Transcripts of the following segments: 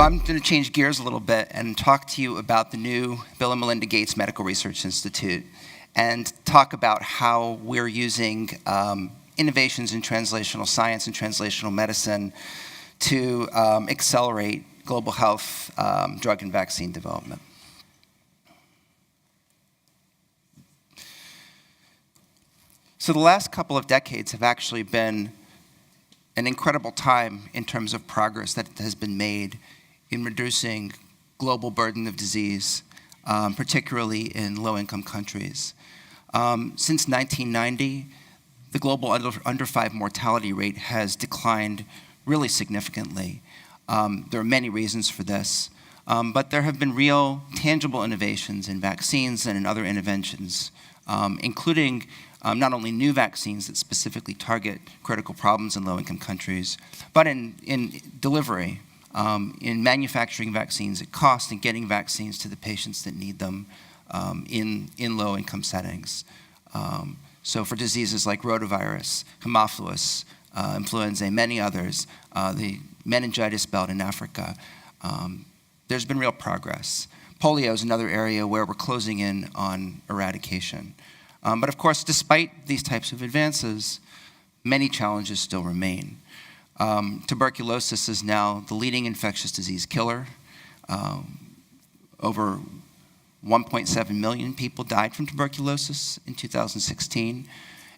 I'm going to change gears a little bit and talk to you about the new Bill and Melinda Gates Medical Research Institute and talk about how we're using innovations in translational science and translational medicine to accelerate global health drug and vaccine development. So the last couple of decades have actually been an incredible time in terms of progress that has been made in reducing global burden of disease, particularly in low-income countries. Since 1990, the global under 5 mortality rate has declined really significantly. There are many reasons for this, but there have been real, tangible innovations in vaccines and in other interventions, including not only new vaccines that specifically target critical problems in low-income countries, but in delivery, in manufacturing vaccines at cost and getting vaccines to the patients that need them in low-income settings. So for diseases like rotavirus, Haemophilus, influenza, and many others, the meningitis belt in Africa, there's been real progress. Polio is another area where we're closing in on eradication. But of course, despite these types of advances, many challenges still remain. Tuberculosis is now the leading infectious disease killer. Over 1.7 million people died from tuberculosis in 2016.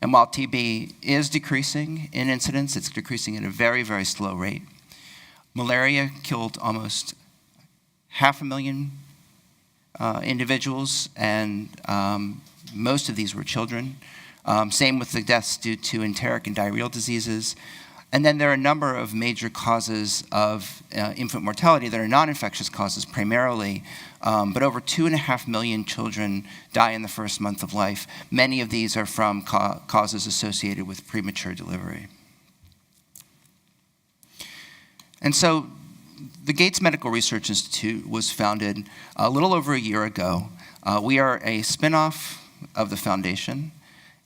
And while TB is decreasing in incidence, it's decreasing at a very, very slow rate. Malaria killed almost 500,000 individuals, and most of these were children. Same with the deaths due to enteric and diarrheal diseases. And then there are a number of major causes of infant mortality that are non-infectious causes primarily, but over 2.5 million children die in the first month of life. Many of these are from causes associated with premature delivery. And so the Gates Medical Research Institute was founded a little over a year ago. We are a spin-off of the foundation.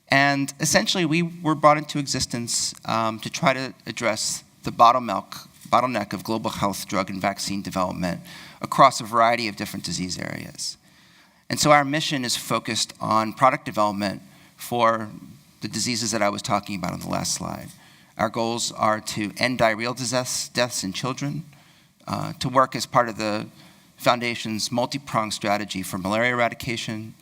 And essentially, we were brought into existence to try to address the bottleneck of global health drug and vaccine development across a variety of different disease areas. And so our mission is focused on product development for the diseases that I was talking about on the last slide. Our goals are to end diarrheal deaths in children, to work as part of the foundation's multi-pronged strategy for malaria eradication,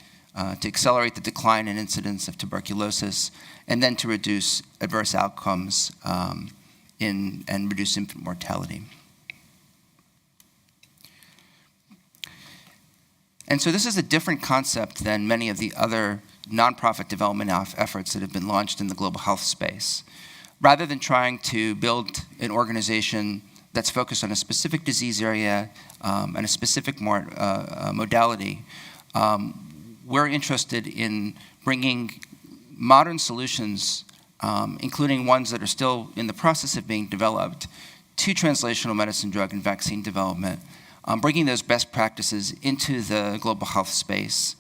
to accelerate the decline in incidence of tuberculosis, and then to reduce adverse outcomes and reduce infant mortality. And so this is a different concept than many of the other nonprofit development efforts that have been launched in the global health space. Rather than trying to build an organization that's focused on a specific disease area and a specific modality, we're interested in bringing modern solutions, including ones that are still in the process of being developed, to translational medicine, drug, and vaccine development, bringing those best practices into the global health space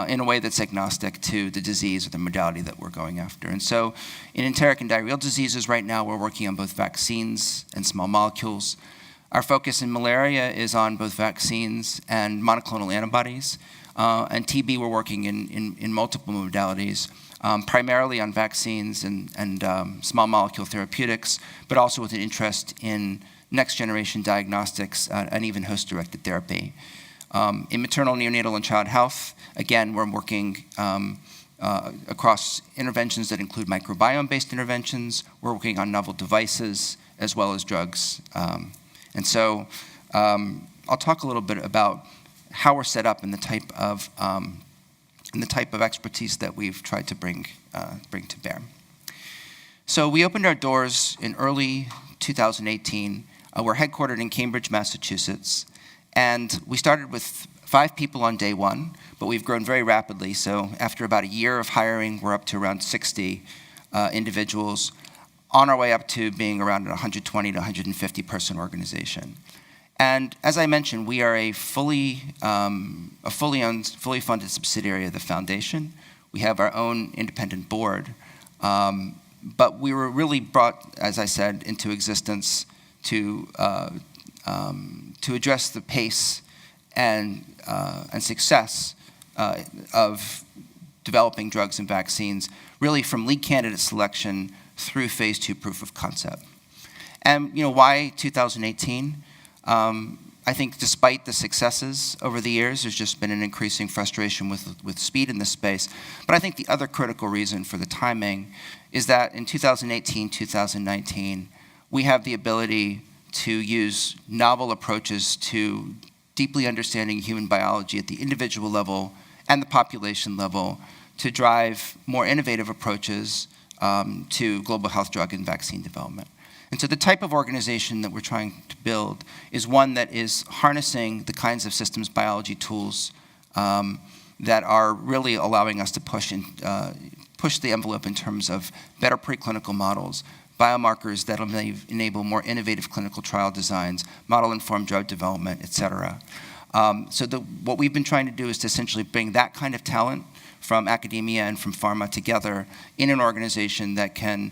in a way that's agnostic to the disease or the modality that we're going after. And so in enteric and diarrheal diseases right now, we're working on both vaccines and small molecules. Our focus in malaria is on both vaccines and monoclonal antibodies. And TB, we're working in multiple modalities, primarily on vaccines and small molecule therapeutics, but also with an interest in next-generation diagnostics and even host-directed therapy. In maternal, neonatal, and child health, again, we're working across interventions that include microbiome-based interventions. We're working on novel devices as well as drugs. And so I'll talk a little bit about how we're set up and the type of expertise that we've tried to bring to bear. So we opened our doors in early 2018. We're headquartered in Cambridge, Massachusetts, and we started with 5 people on day one, but we've grown very rapidly. So after about a year of hiring, we're up to around 60 individuals, on our way up to being around a 120 to 150 person organization. And as I mentioned, we are a fully owned, fully funded subsidiary of the foundation. We have our own independent board, but we were really brought, as I said, into existence to to address the pace and success of developing drugs and vaccines, really from lead candidate selection through phase 2 proof of concept. And why 2018? I think despite the successes over the years, there's just been an increasing frustration with speed in this space. But I think the other critical reason for the timing is that in 2018, 2019, we have the ability to use novel approaches to deeply understanding human biology at the individual level and the population level to drive more innovative approaches to global health drug and vaccine development. And so the type of organization that we're trying to build is one that is harnessing the kinds of systems biology tools that are really allowing us to push the envelope in terms of better preclinical models, biomarkers that will enable more innovative clinical trial designs, model-informed drug development, et cetera. So what we've been trying to do is to essentially bring that kind of talent from academia and from pharma together in an organization that can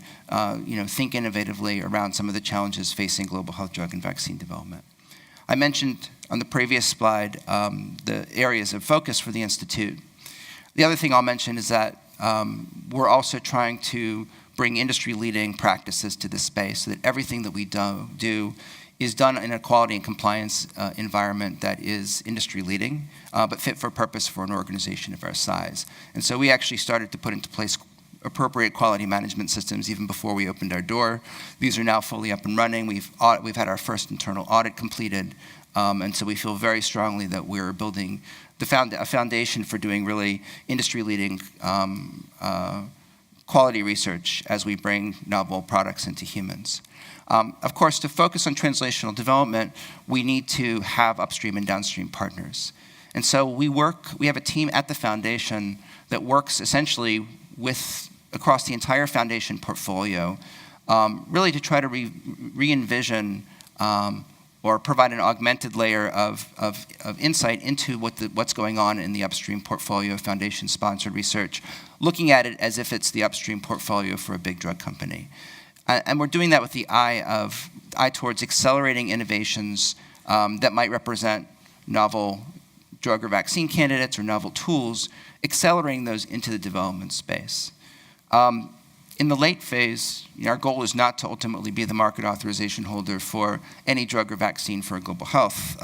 think innovatively around some of the challenges facing global health drug and vaccine development. I mentioned on the previous slide the areas of focus for the Institute. The other thing I'll mention is that we're also trying to bring industry-leading practices to this space so that everything that we do is done in a quality and compliance environment that is industry-leading, but fit for purpose for an organization of our size. And so we actually started to put into place appropriate quality management systems even before we opened our door. These are now fully up and running. We've had our first internal audit completed, and so we feel very strongly that we're building a foundation for doing really industry-leading quality research as we bring novel products into humans. Of course, to focus on translational development, we need to have upstream and downstream partners. And so we have a team at the foundation that works essentially across the entire foundation portfolio, really to try to re-envision or provide an augmented layer of insight into what's going on in the upstream portfolio of foundation-sponsored research, looking at it as if it's the upstream portfolio for a big drug company. And we're doing that with the eye towards accelerating innovations that might represent novel drug or vaccine candidates or novel tools, accelerating those into the development space. In the late phase, our goal is not to ultimately be the market authorization holder for any drug or vaccine for a global health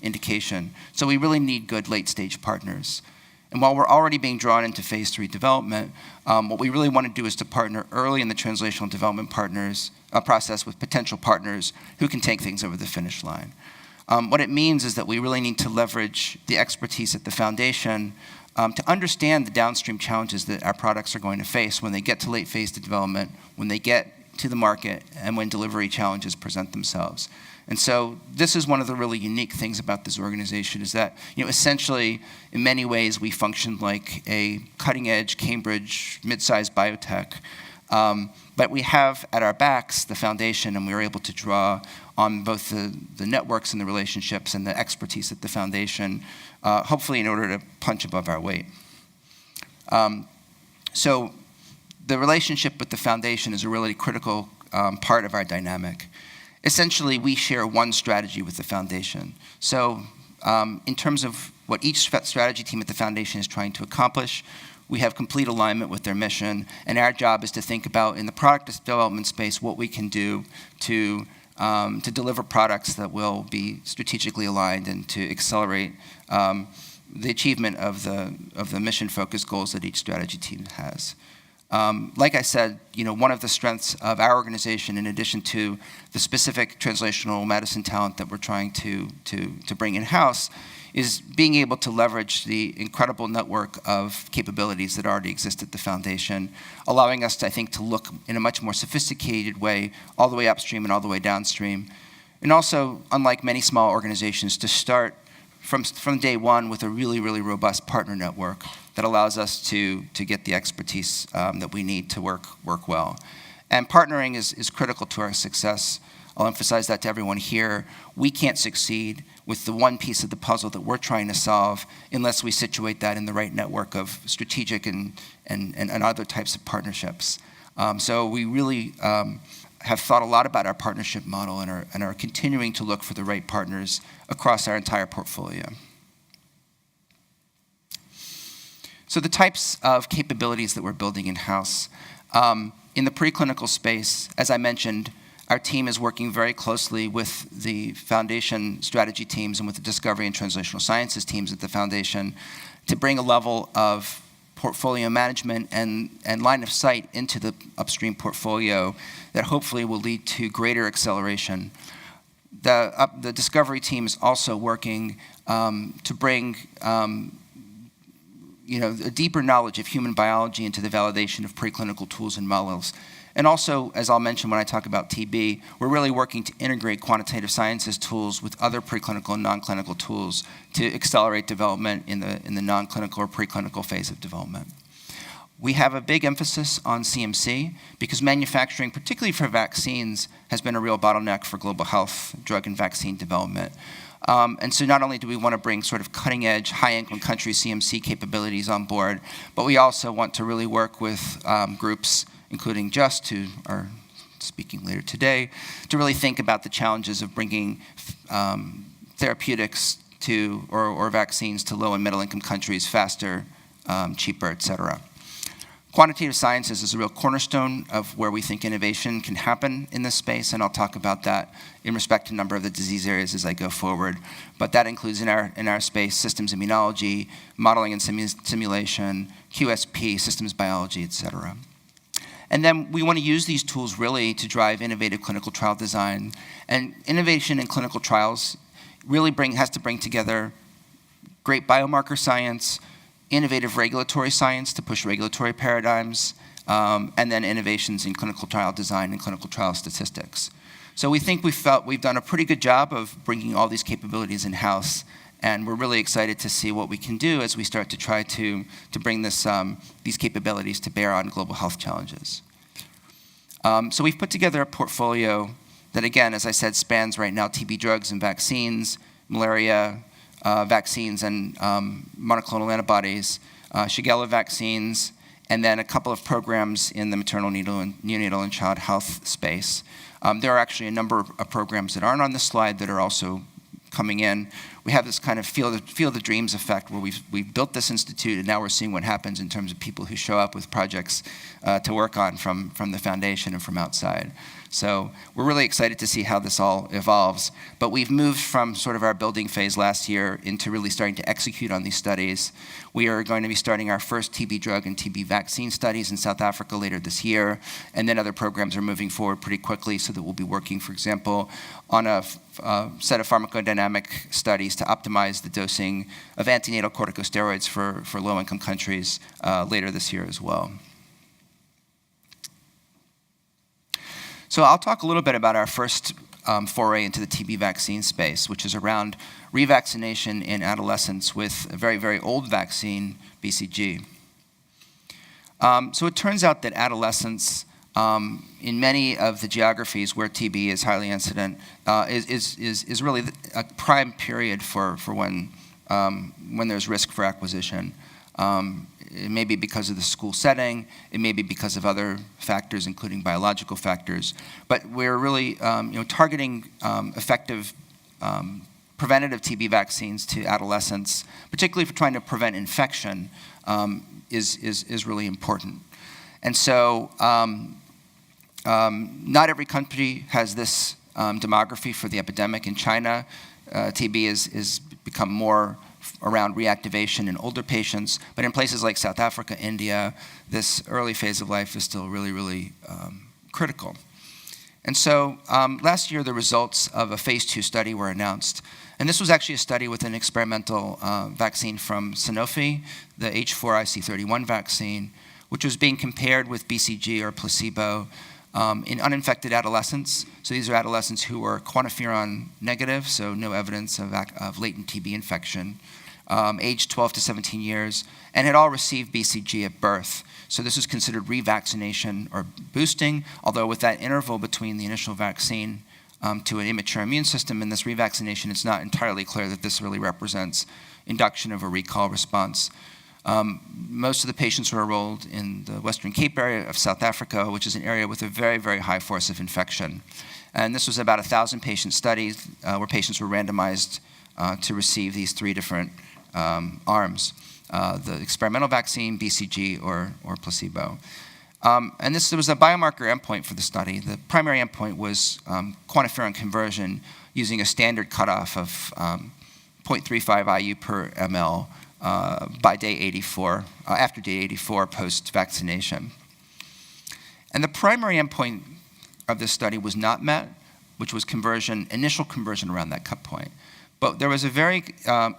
indication. So we really need good late-stage partners. And while we're already being drawn into phase 3 development, what we really want to do is to partner early in the translational development process with potential partners who can take things over the finish line. What it means is that we really need to leverage the expertise at the foundation to understand the downstream challenges that our products are going to face when they get to late phase development, when they get to the market, and when delivery challenges present themselves. And so this is one of the really unique things about this organization is that, essentially, in many ways, we function like a cutting-edge Cambridge mid-sized biotech. But we have at our backs the foundation, and we were able to draw on both the networks and the relationships and the expertise at the foundation, hopefully in order to punch above our weight. So the relationship with the foundation is a really critical part of our dynamic. Essentially, we share one strategy with the foundation. So in terms of what each strategy team at the foundation is trying to accomplish, we have complete alignment with their mission, and our job is to think about, in the product development space, what we can do to deliver products that will be strategically aligned and to accelerate the achievement of the mission-focused goals that each strategy team has. Like I said, one of the strengths of our organization, in addition to the specific translational medicine talent that we're trying to bring in-house, is being able to leverage the incredible network of capabilities that already exist at the foundation, allowing us, to look in a much more sophisticated way, all the way upstream and all the way downstream. And also, unlike many small organizations, to start from day one with a really, really robust partner network that allows us to get the expertise that we need to work well. And partnering is critical to our success. I'll emphasize that to everyone here. We can't succeed with the one piece of the puzzle that we're trying to solve unless we situate that in the right network of strategic and other types of partnerships. So we really have thought a lot about our partnership model and are continuing to look for the right partners across our entire portfolio. So the types of capabilities that we're building in-house. In the preclinical space, as I mentioned, our team is working very closely with the foundation strategy teams and with the discovery and translational sciences teams at the foundation to bring a level of portfolio management and line of sight into the upstream portfolio that hopefully will lead to greater acceleration. The discovery team is also working to bring a deeper knowledge of human biology into the validation of preclinical tools and models. And also, as I'll mention when I talk about TB, we're really working to integrate quantitative sciences tools with other preclinical and non-clinical tools to accelerate development in the non-clinical or preclinical phase of development. We have a big emphasis on CMC because manufacturing, particularly for vaccines, has been a real bottleneck for global health, drug and vaccine development. And so not only do we want to bring sort of cutting-edge, high-income country CMC capabilities on board, but we also want to really work with groups, including JUST, who are speaking later today, to really think about the challenges of bringing therapeutics to, or vaccines to low and middle-income countries faster, cheaper, et cetera. Quantitative sciences is a real cornerstone of where we think innovation can happen in this space, and I'll talk about that in respect to a number of the disease areas as I go forward. But that includes in our space systems immunology, modeling and simulation, QSP, systems biology, et cetera. And then we want to use these tools really to drive innovative clinical trial design. And innovation in clinical trials really has to bring together great biomarker science, innovative regulatory science to push regulatory paradigms, and then innovations in clinical trial design and clinical trial statistics. So we think we've done a pretty good job of bringing all these capabilities in-house, and we're really excited to see what we can do as we start to try to bring these capabilities to bear on global health challenges. So we've put together a portfolio that, again, as I said, spans right now TB drugs and vaccines, malaria, vaccines and monoclonal antibodies, Shigella vaccines, and then a couple of programs in the maternal, neonatal, and child health space. There are actually a number of programs that aren't on this slide that are also coming in. We have this kind of field of dreams effect where we've built this institute and now we're seeing what happens in terms of people who show up with projects to work on from the foundation and from outside. So we're really excited to see how this all evolves. But we've moved from sort of our building phase last year into really starting to execute on these studies. We are going to be starting our first TB drug and TB vaccine studies in South Africa later this year. And then other programs are moving forward pretty quickly so that we'll be working, for example, on a set of pharmacodynamic studies to optimize the dosing of antenatal corticosteroids for low-income countries later this year as well. So I'll talk a little bit about our first foray into the TB vaccine space, which is around revaccination in adolescents with a very, very old vaccine, BCG. So it turns out that adolescents, in many of the geographies where TB is highly incident, is really a prime period for when there's risk for acquisition. It may be because of the school setting, it may be because of other factors, including biological factors, but we're really targeting effective preventative TB vaccines to adolescents, particularly for trying to prevent infection, is really important. And so not every country has this demography for the epidemic. In China, TB is become more around reactivation in older patients, but in places like South Africa, India, this early phase of life is still really, really critical. And so last year, the results of a phase 2 study were announced. And this was actually a study with an experimental vaccine from Sanofi, the H4IC31 vaccine, which was being compared with BCG or placebo in uninfected adolescents. So these are adolescents who were quantiferon negative, so no evidence of latent TB infection, aged 12 to 17 years, and had all received BCG at birth. So this is considered revaccination or boosting, although with that interval between the initial vaccine to an immature immune system and this revaccination, it's not entirely clear that this really represents induction of a recall response. Most of the patients were enrolled in the Western Cape area of South Africa, which is an area with a very, very high force of infection. And this was about 1,000 patient study where patients were randomized to receive these 3 different arms, the experimental vaccine, BCG, or placebo. And this was a biomarker endpoint for the study. The primary endpoint was quantiferon conversion using a standard cutoff of 0.35 IU per ml by day 84, after day 84 post-vaccination. And the primary endpoint of this study was not met, which was conversion, initial conversion around that cut point. But there was a very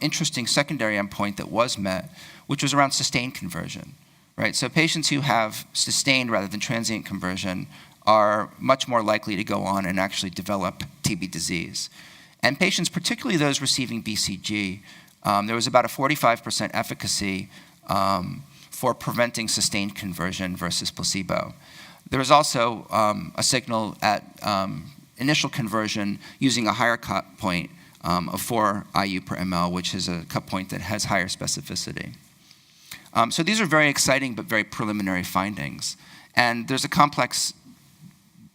interesting secondary endpoint that was met, which was around sustained conversion, right? So patients who have sustained rather than transient conversion are much more likely to go on and actually develop TB disease. And patients, particularly those receiving BCG, there was about a 45% efficacy for preventing sustained conversion versus placebo. There was also a signal at initial conversion using a higher cut point of 4 IU per ml, which is a cut point that has higher specificity. So these are very exciting but very preliminary findings. And there's a complex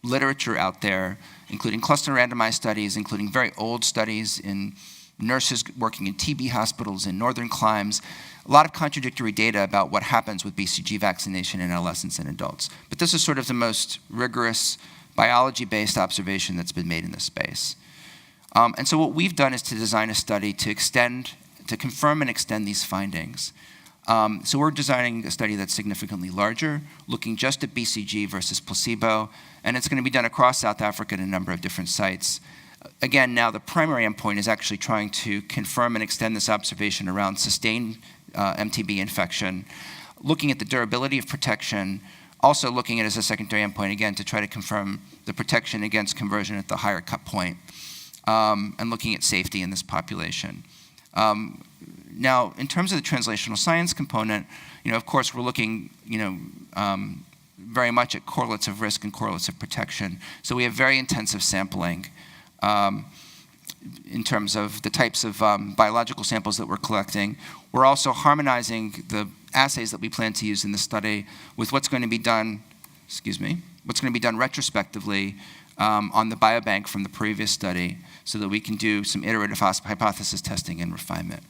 literature out there, including cluster randomized studies, including very old studies in nurses working in TB hospitals in northern climes, a lot of contradictory data about what happens with BCG vaccination in adolescents and adults. But this is sort of the most rigorous biology-based observation that's been made in this space. And so what we've done is to design a study to confirm and extend these findings. So we're designing a study that's significantly larger, looking just at BCG versus placebo, and it's going to be done across South Africa at a number of different sites. Again, now the primary endpoint is actually trying to confirm and extend this observation around sustained MTB infection, looking at the durability of protection, also looking at it as a secondary endpoint, again, to try to confirm the protection against conversion at the higher cut point, and looking at safety in this population. Now, in terms of the translational science component, of course, we're looking, very much at correlates of risk and correlates of protection. So we have very intensive sampling in terms of the types of biological samples that we're collecting. We're also harmonizing the assays that we plan to use in the study with what's going to be done, retrospectively on the biobank from the previous study so that we can do some iterative hypothesis testing and refinement.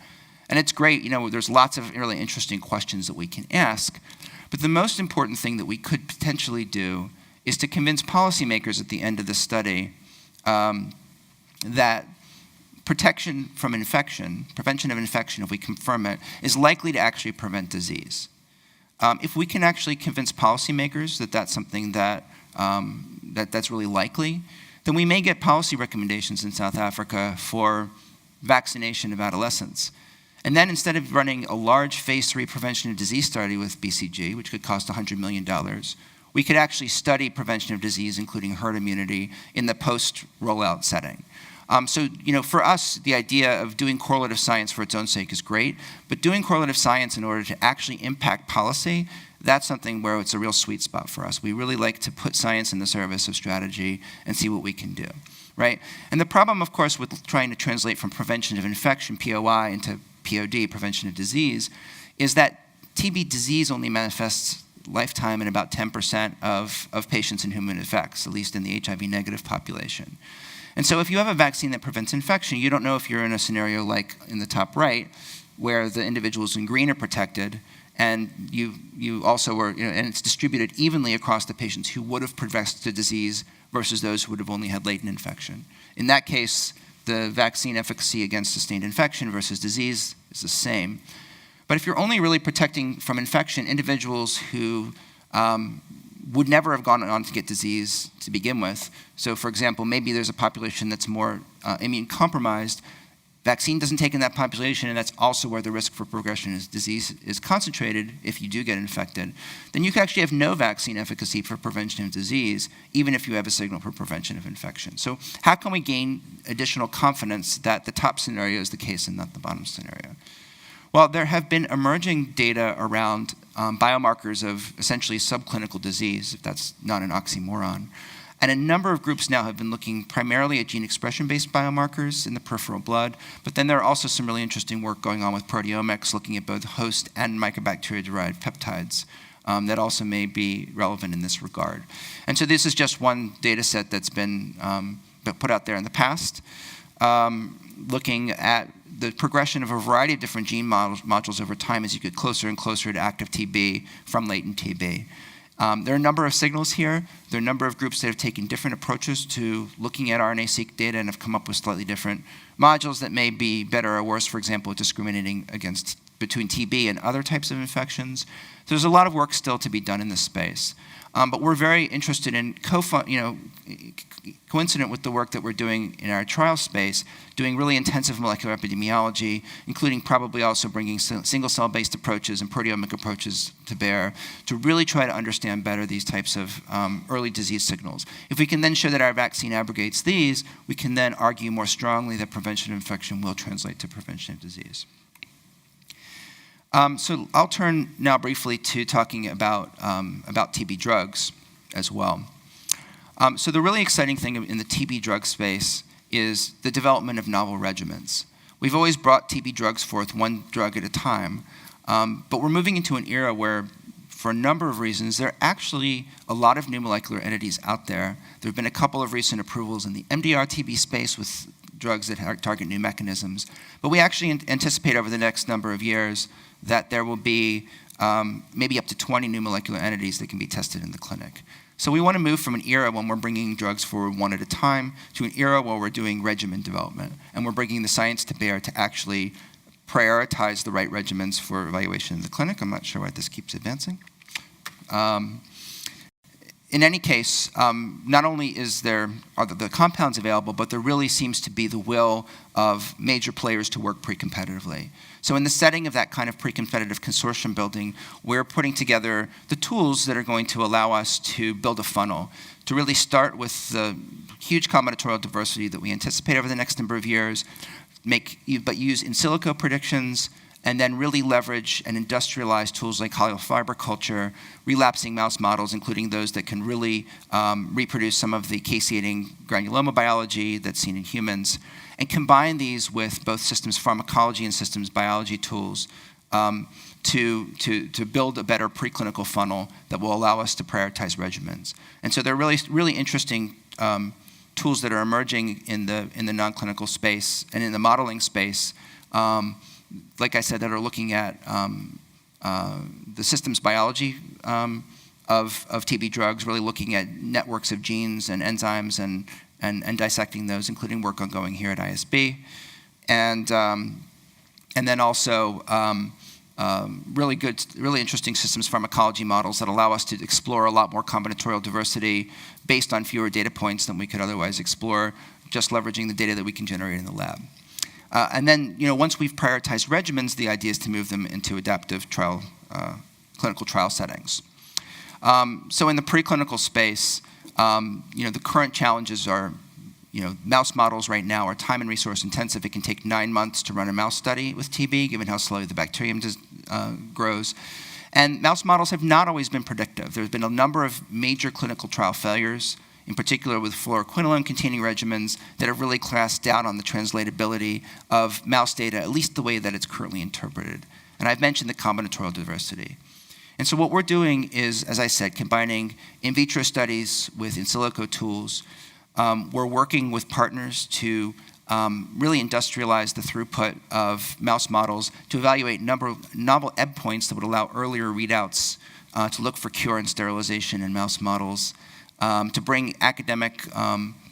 And it's great, there's lots of really interesting questions that we can ask, but the most important thing that we could potentially do is to convince policymakers at the end of the study that protection from infection, prevention of infection, if we confirm it, is likely to actually prevent disease. If we can actually convince policymakers that that's something that's really likely, then we may get policy recommendations in South Africa for vaccination of adolescents. And then instead of running a large phase 3 prevention of disease study with BCG, which could cost $100 million, we could actually study prevention of disease, including herd immunity, in the post-rollout setting. So, for us, the idea of doing correlative science for its own sake is great, but doing correlative science in order to actually impact policy, that's something where it's a real sweet spot for us. We really like to put science in the service of strategy and see what we can do, right? And the problem, of course, with trying to translate from prevention of infection, POI, into P.O.D., prevention of disease, is that TB disease only manifests lifetime in about 10% of patients in whom it affects, at least in the HIV negative population. And so if you have a vaccine that prevents infection, you don't know if you're in a scenario like in the top right, where the individuals in green are protected, and you also were, and it's distributed evenly across the patients who would have progressed to disease versus those who would have only had latent infection. In that case, the vaccine efficacy against sustained infection versus disease is the same. But if you're only really protecting from infection individuals who would never have gone on to get disease to begin with, so for example, maybe there's a population that's more immune compromised, vaccine doesn't take in that population, and that's also where the risk for progression of disease is concentrated if you do get infected, then you can actually have no vaccine efficacy for prevention of disease, even if you have a signal for prevention of infection. So how can we gain additional confidence that the top scenario is the case and not the bottom scenario? Well, there have been emerging data around biomarkers of essentially subclinical disease, if that's not an oxymoron. And a number of groups now have been looking primarily at gene expression-based biomarkers in the peripheral blood, but then there are also some really interesting work going on with proteomics, looking at both host and mycobacteria-derived peptides that also may be relevant in this regard. And so this is just one data set that's been put out there in the past, looking at the progression of a variety of different gene modules over time as you get closer and closer to active TB from latent TB. There are a number of signals here. There are a number of groups that have taken different approaches to looking at RNA-seq data and have come up with slightly different modules that may be better or worse, for example, discriminating between TB and other types of infections. There's a lot of work still to be done in this space. But we're very interested in, coincident with the work that we're doing in our trial space, doing really intensive molecular epidemiology, including probably also bringing single-cell-based approaches and proteomic approaches to bear to really try to understand better these types of early disease signals. If we can then show that our vaccine abrogates these, we can then argue more strongly that prevention of infection will translate to prevention of disease. So I'll turn now briefly to talking about TB drugs as well. So the really exciting thing in the TB drug space is the development of novel regimens. We've always brought TB drugs forth one drug at a time, but we're moving into an era where, for a number of reasons, there are actually a lot of new molecular entities out there. There have been a couple of recent approvals in the MDR-TB space with drugs that target new mechanisms, but we actually anticipate over the next number of years that there will be maybe up to 20 new molecular entities that can be tested in the clinic. So we want to move from an era when we're bringing drugs forward one at a time to an era where we're doing regimen development, and we're bringing the science to bear to actually prioritize the right regimens for evaluation in the clinic. I'm not sure why this keeps advancing. In any case, not only are the compounds available, but there really seems to be the will of major players to work pre-competitively. So in the setting of that kind of pre-competitive consortium building, we're putting together the tools that are going to allow us to build a funnel, to really start with the huge combinatorial diversity that we anticipate over the next number of years, but use in silico predictions, and then really leverage and industrialize tools like hollow fiber culture, relapsing mouse models, including those that can really reproduce some of the caseating granuloma biology that's seen in humans, and combine these with both systems pharmacology and systems biology tools to build a better preclinical funnel that will allow us to prioritize regimens. And so there are really interesting tools that are emerging in the non-clinical space and in the modeling space, like I said, that are looking at the systems biology of TB drugs, really looking at networks of genes and enzymes and dissecting those, including work ongoing here at ISB. And then also really interesting systems pharmacology models that allow us to explore a lot more combinatorial diversity based on fewer data points than we could otherwise explore, just leveraging the data that we can generate in the lab. And then, once we've prioritized regimens, the idea is to move them into adaptive trial, clinical trial settings. So in the preclinical space, the current challenges are, mouse models right now are time and resource intensive. It can take 9 months to run a mouse study with TB, given how slowly the bacterium grows. And mouse models have not always been predictive. There's been a number of major clinical trial failures, in particular with fluoroquinolone-containing regimens, that have really cast doubt on the translatability of mouse data, at least the way that it's currently interpreted. And I've mentioned the combinatorial diversity. And so what we're doing is, as I said, combining in vitro studies with in silico tools. We're working with partners to really industrialize the throughput of mouse models to evaluate novel endpoints that would allow earlier readouts to look for cure and sterilization in mouse models, to bring academic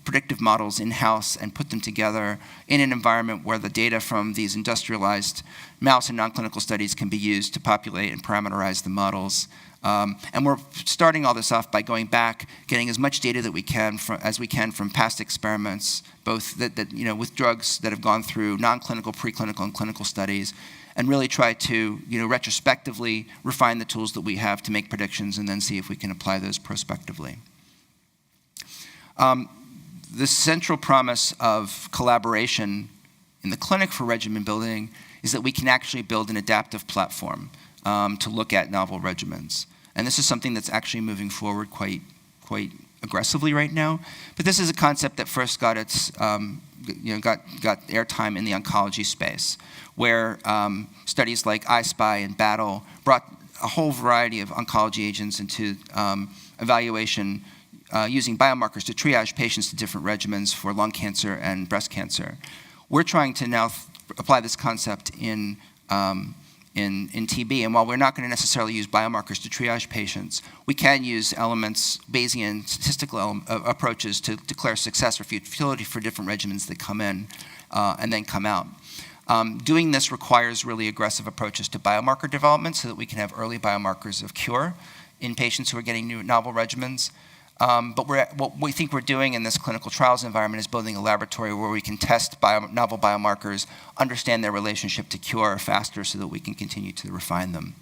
predictive models in-house and put them together in an environment where the data from these industrialized mouse and non-clinical studies can be used to populate and parameterize the models. And we're starting all this off by going back, getting as much data that we can from past experiments, both with drugs that have gone through non-clinical, preclinical, and clinical studies, and really try to retrospectively refine the tools that we have to make predictions and then see if we can apply those prospectively. The central promise of collaboration in the clinic for regimen building is that we can actually build an adaptive platform to look at novel regimens. And this is something that's actually moving forward quite aggressively right now. But this is a concept that first got its got airtime in the oncology space, where studies like I-SPY and BATTLE brought a whole variety of oncology agents into evaluation using biomarkers to triage patients to different regimens for lung cancer and breast cancer. We're trying to now apply this concept in TB, and while we're not going to necessarily use biomarkers to triage patients, we can use elements, Bayesian statistical approaches to declare success or futility for different regimens that come in and then come out. Doing this requires really aggressive approaches to biomarker development so that we can have early biomarkers of cure in patients who are getting new novel regimens. But what we think we're doing in this clinical trials environment is building a laboratory where we can test novel biomarkers, understand their relationship to cure faster so that we can continue to refine them.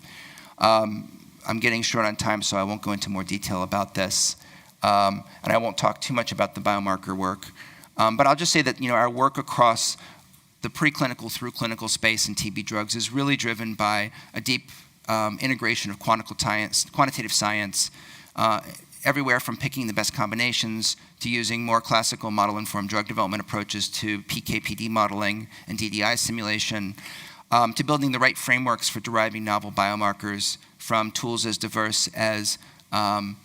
I'm getting short on time, so I won't go into more detail about this. And I won't talk too much about the biomarker work. But I'll just say that our work across the preclinical through clinical space in TB drugs is really driven by a deep integration of quantitative science, everywhere from picking the best combinations to using more classical model-informed drug development approaches to PK/PD modeling and DDI simulation, to building the right frameworks for deriving novel biomarkers from tools as diverse as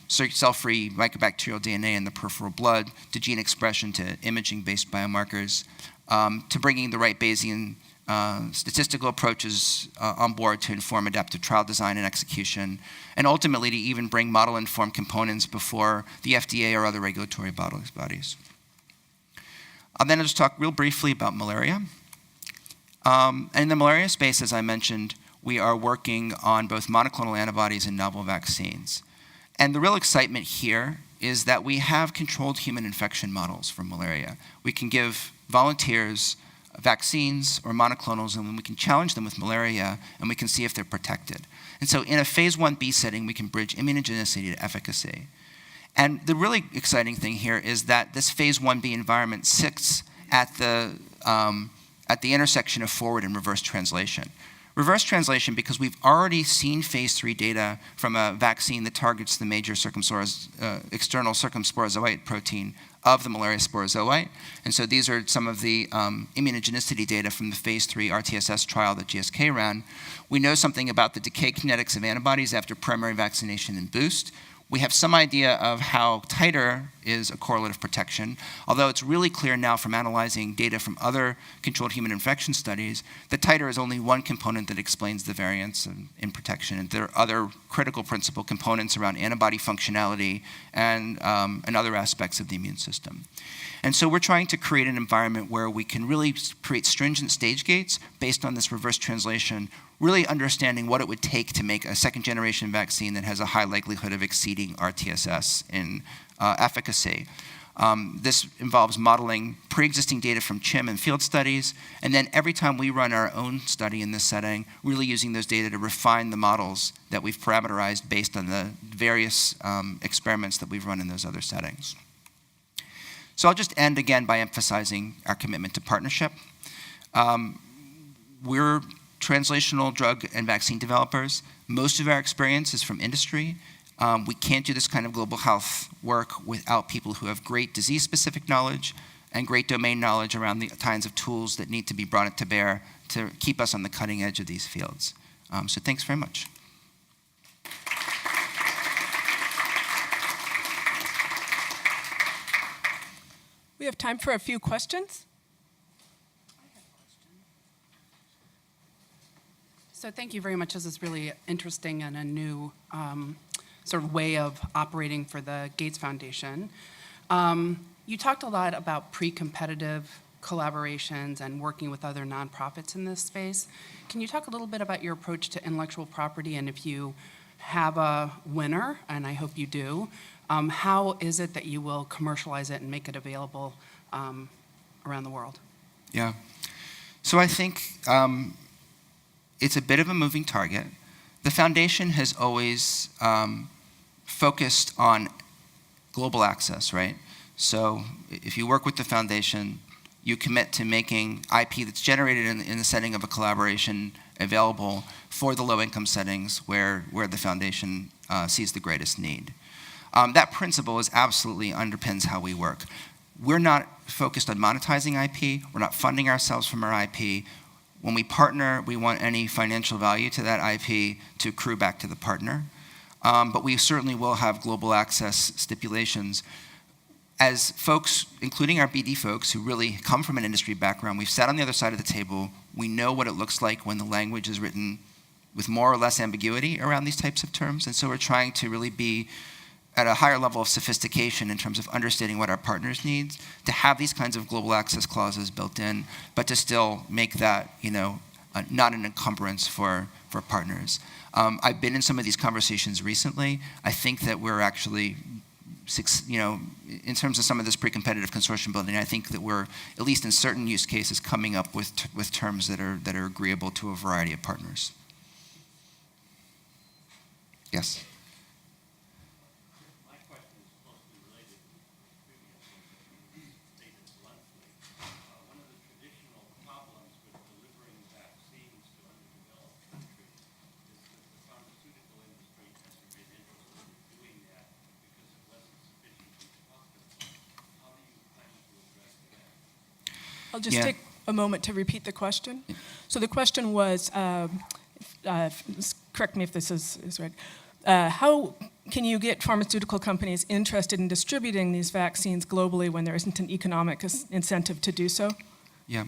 cell-free mycobacterial DNA in the peripheral blood, to gene expression, to imaging-based biomarkers, to bringing the right Bayesian statistical approaches on board to inform adaptive trial design and execution, and ultimately to even bring model-informed components before the FDA or other regulatory bodies. I'll then just talk real briefly about malaria. And in the malaria space, as I mentioned, we are working on both monoclonal antibodies and novel vaccines. And the real excitement here is that we have controlled human infection models for malaria. We can give volunteers vaccines or monoclonals, and then we can challenge them with malaria, and we can see if they're protected. And so in a phase 1b setting, we can bridge immunogenicity to efficacy. And the really exciting thing here is that this phase 1b environment sits at the intersection of forward and reverse translation. Reverse translation because we've already seen phase 3 data from a vaccine that targets the major external circumsporozoite protein of the malaria sporozoite. And so these are some of the immunogenicity data from the phase 3 RTSS trial that GSK ran. We know something about the decay kinetics of antibodies after primary vaccination and boost. We have some idea of how titer is a correlate of protection, although it's really clear now from analyzing data from other controlled human infection studies that titer is only one component that explains the variance in protection. And there are other critical principal components around antibody functionality and other aspects of the immune system. And so we're trying to create an environment where we can really create stringent stage gates based on this reverse translation, really understanding what it would take to make a second-generation vaccine that has a high likelihood of exceeding RTSS in efficacy. This involves modeling pre-existing data from CHIM and field studies, and then every time we run our own study in this setting, really using those data to refine the models that we've parameterized based on the various experiments that we've run in those other settings. So I'll just end again by emphasizing our commitment to partnership. We're translational drug and vaccine developers. Most of our experience is from industry. We can't do this kind of global health work without people who have great disease-specific knowledge and great domain knowledge around the kinds of tools that need to be brought to bear to keep us on the cutting edge of these fields. So thanks very much. We have time for a few questions. So thank you very much. This is really interesting and a new sort of way of operating for the Gates Foundation. You talked a lot about pre-competitive collaborations and working with other nonprofits in this space. Can you talk a little bit about your approach to intellectual property, and if you have a winner, and I hope you do, how is it that you will commercialize it and make it available around the world? Yeah. So I think it's a bit of a moving target. The foundation has always focused on global access, right? So if you work with the foundation, you commit to making IP that's generated in the setting of a collaboration available for the low-income settings where the foundation sees the greatest need. That principle is absolutely underpins how we work. We're not focused on monetizing IP. We're not funding ourselves from our IP. When we partner, we want any financial value to that IP to accrue back to the partner. But we certainly will have global access stipulations. As folks, including our BD folks who really come from an industry background, we've sat on the other side of the table. We know what it looks like when the language is written with more or less ambiguity around these types of terms. And so we're trying to really be at a higher level of sophistication in terms of understanding what our partners need, to have these kinds of global access clauses built in, but to still make that, not an encumbrance for partners. I've been in some of these conversations recently. I think that we're actually, in terms of some of this pre-competitive consortium building, I think that we're, at least in certain use cases, coming up with terms that are agreeable to a variety of partners. Yes? My question is closely related to the previous one, but you stated bluntly. One of the traditional problems with delivering vaccines to underdeveloped countries is that the pharmaceutical industry hasn't been interested in doing that because it wasn't sufficiently profitable. How do you plan to address that? I'll just take a moment to repeat the question. So the question was, correct me if this is right, how can you get pharmaceutical companies interested in distributing these vaccines globally when there isn't an economic incentive to do so? Yeah.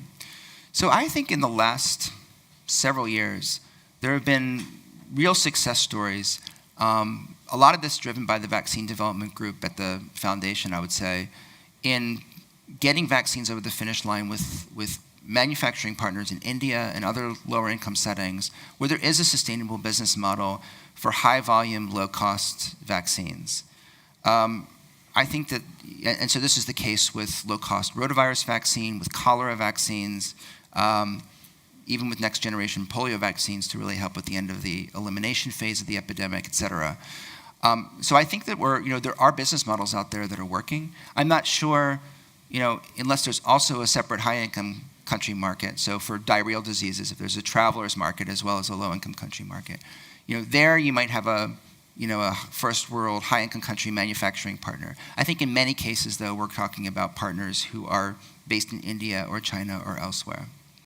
So I think in the last several years, there have been real success stories. A lot of this driven by the vaccine development group at the foundation, I would say, in getting vaccines over the finish line with manufacturing partners in India and other lower income settings where there is a sustainable business model for high volume, low cost vaccines. I think that, and so this is the case with low cost rotavirus vaccine, with cholera vaccines, even with next generation polio vaccines to really help with the end of the elimination phase of the epidemic, et cetera. So I think that there are business models out there that are working. I'm not sure, unless there's also a separate high income country market. So for diarrheal diseases, if there's a traveler's market as well as a low income country market, there you might have a first world high income country manufacturing partner. I think in many cases though, we're talking about partners who are based in India or China or elsewhere.